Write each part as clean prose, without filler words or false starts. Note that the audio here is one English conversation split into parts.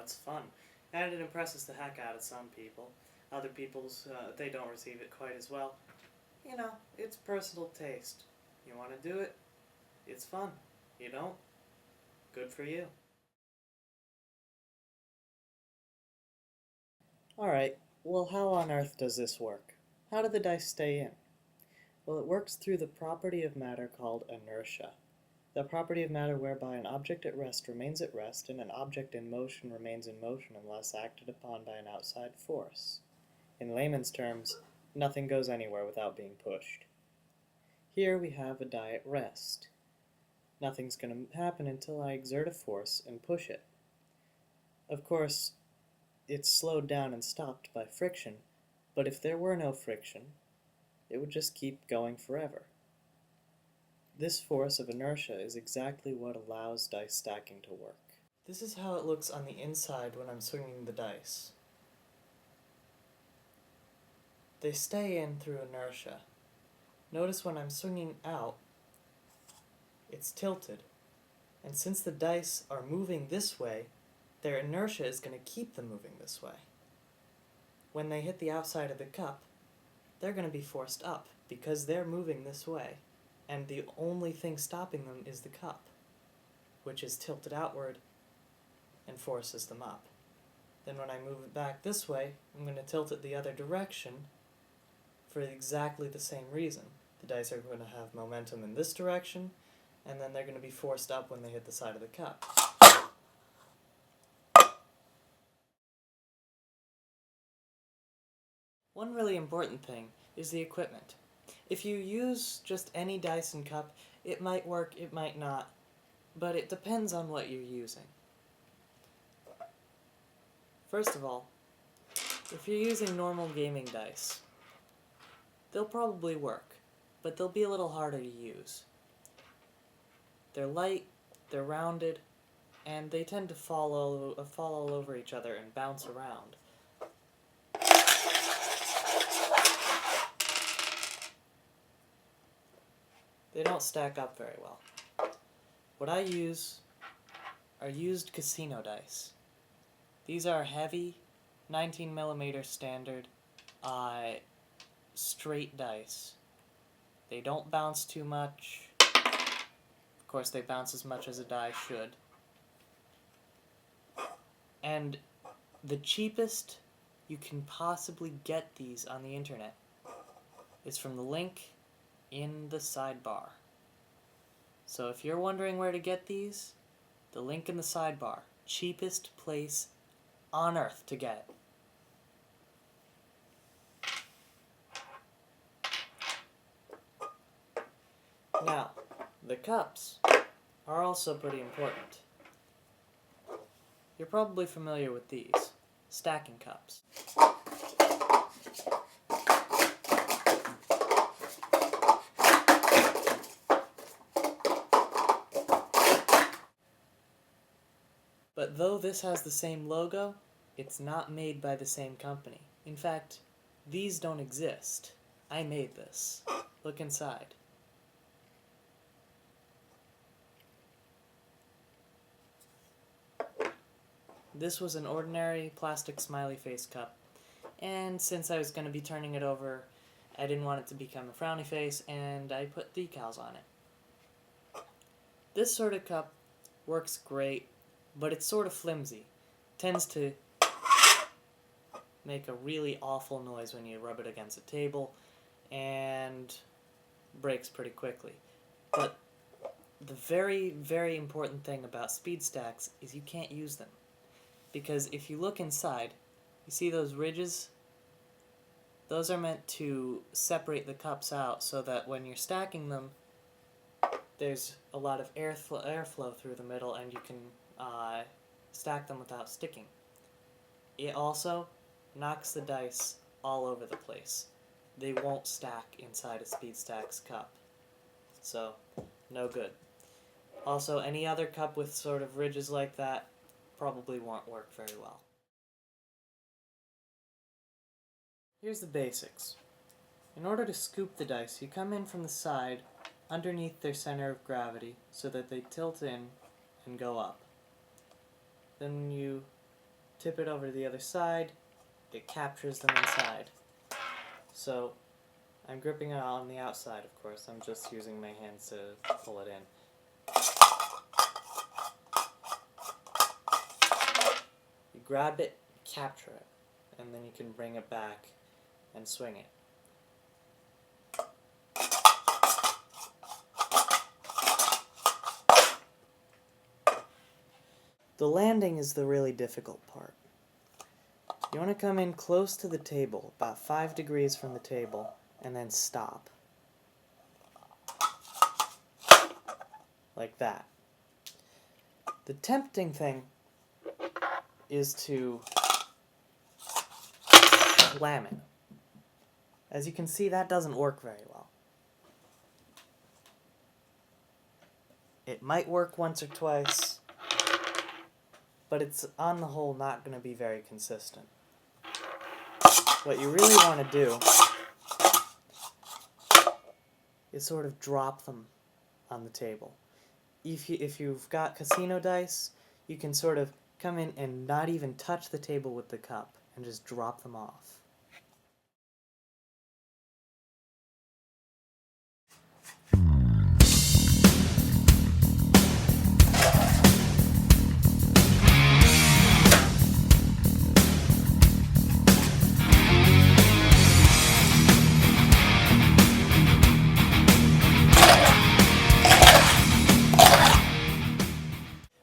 it's fun. And it impresses the heck out of some people. Other people's, they don't receive it quite as well. You know, it's personal taste. You want to do it? It's fun. You don't? Good for you. Alright, well how on earth does this work? How do the dice stay in? Well, it works through the property of matter called inertia. The property of matter whereby an object at rest remains at rest and an object in motion remains in motion unless acted upon by an outside force. In layman's terms, nothing goes anywhere without being pushed. Here we have a die at rest. Nothing's going to happen until I exert a force and push it. Of course, it's slowed down and stopped by friction, but if there were no friction, it would just keep going forever. This force of inertia is exactly what allows dice stacking to work. This is how it looks on the inside when I'm swinging the dice. They stay in through inertia. Notice when I'm swinging out, it's tilted. And since the dice are moving this way, their inertia is going to keep them moving this way. When they hit the outside of the cup, they're going to be forced up because they're moving this way, and the only thing stopping them is the cup, which is tilted outward and forces them up. Then when I move it back this way, I'm going to tilt it the other direction for exactly the same reason. The dice are going to have momentum in this direction, and then they're going to be forced up when they hit the side of the cup. One really important thing is the equipment. If you use just any dice and cup, it might work, it might not, but it depends on what you're using. First of all, if you're using normal gaming dice, they'll probably work, but they'll be a little harder to use. They're light, they're rounded, and they tend to fall all over each other and bounce around. They don't stack up very well. What I use are used casino dice. These are heavy, 19mm standard, straight dice. They don't bounce too much. Of course, they bounce as much as a die should. And the cheapest you can possibly get these on the internet is from the link in the sidebar. So if you're wondering where to get these, the link in the sidebar. Cheapest place on earth to get it. Now, the cups are also pretty important. You're probably familiar with these, stacking cups. But though this has the same logo, it's not made by the same company. In fact, these don't exist. I made this. Look inside. This was an ordinary plastic smiley face cup, and since I was going to be turning it over, I didn't want it to become a frowny face, and I put decals on it. This sort of cup works great, but it's sort of flimsy. Tends to make a really awful noise when you rub it against a table, and breaks pretty quickly. But the very, very important thing about speed stacks is you can't use them. Because if you look inside, you see those ridges? Those are meant to separate the cups out so that when you're stacking them, there's a lot of airflow through the middle and you can stack them without sticking. It also knocks the dice all over the place. They won't stack inside a SpeedStacks cup. So, no good. Also, any other cup with sort of ridges like that probably won't work very well. Here's the basics. In order to scoop the dice, you come in from the side underneath their center of gravity so that they tilt in and go up. Then you tip it over to the other side, it captures them inside. So I'm gripping it on the outside, of course. I'm just using my hands to pull it in. You grab it, capture it, and then you can bring it back and swing it. The landing is the really difficult part. You want to come in close to the table, about 5 degrees from the table, and then stop. Like that. The tempting thing is to slam it. As you can see, that doesn't work very well. It might work once or twice, but it's on the whole not going to be very consistent. What you really want to do is sort of drop them on the table. If you've got casino dice, you can sort of come in and not even touch the table with the cup and just drop them off.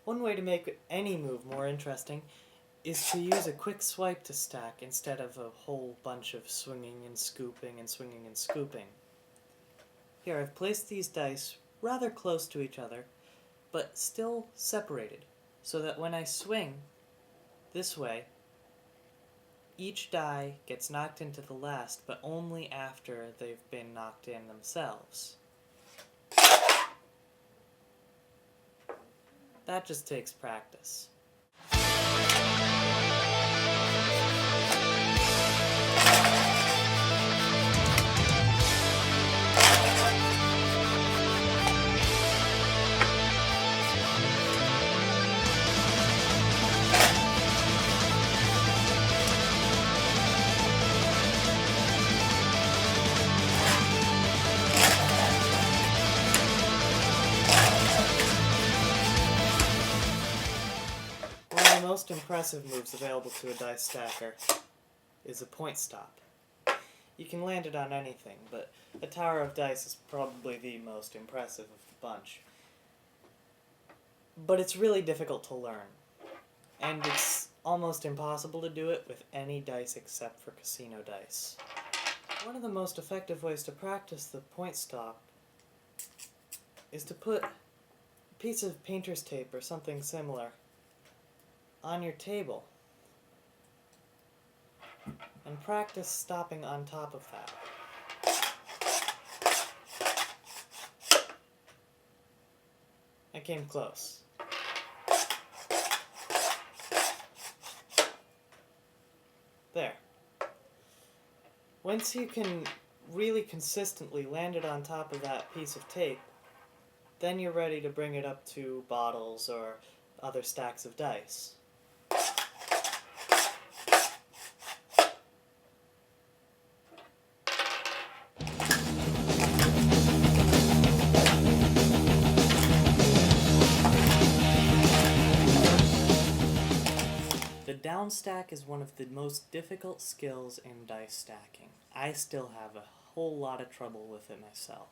One way to make any move more interesting is to use a quick swipe to stack instead of a whole bunch of swinging and scooping and swinging and scooping. Here, I've placed these dice rather close to each other, but still separated, so that when I swing this way, each die gets knocked into the last, but only after they've been knocked in themselves. That just takes practice. One of the most impressive moves available to a dice stacker is a point stop. You can land it on anything, but a tower of dice is probably the most impressive of the bunch. But it's really difficult to learn, and it's almost impossible to do it with any dice except for casino dice. One of the most effective ways to practice the point stop is to put a piece of painter's tape or something similar on your table and practice stopping on top of that. I came close. There. Once you can really consistently land it on top of that piece of tape, then you're ready to bring it up to bottles or other stacks of dice. The downstack is one of the most difficult skills in dice stacking. I still have a whole lot of trouble with it myself.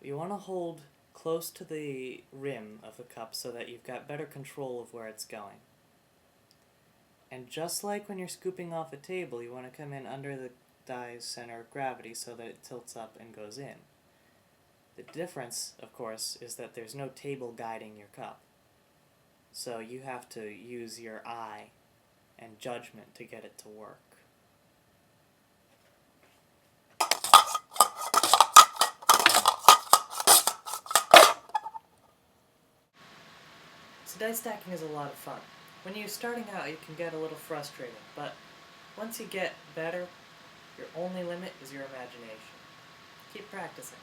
You want to hold close to the rim of the cup so that you've got better control of where it's going. And just like when you're scooping off a table, you want to come in under the die's center of gravity so that it tilts up and goes in. The difference, of course, is that there's no table guiding your cup. So you have to use your eye and judgment to get it to work. So dice stacking is a lot of fun. When you're starting out, you can get a little frustrated, but once you get better, your only limit is your imagination. Keep practicing.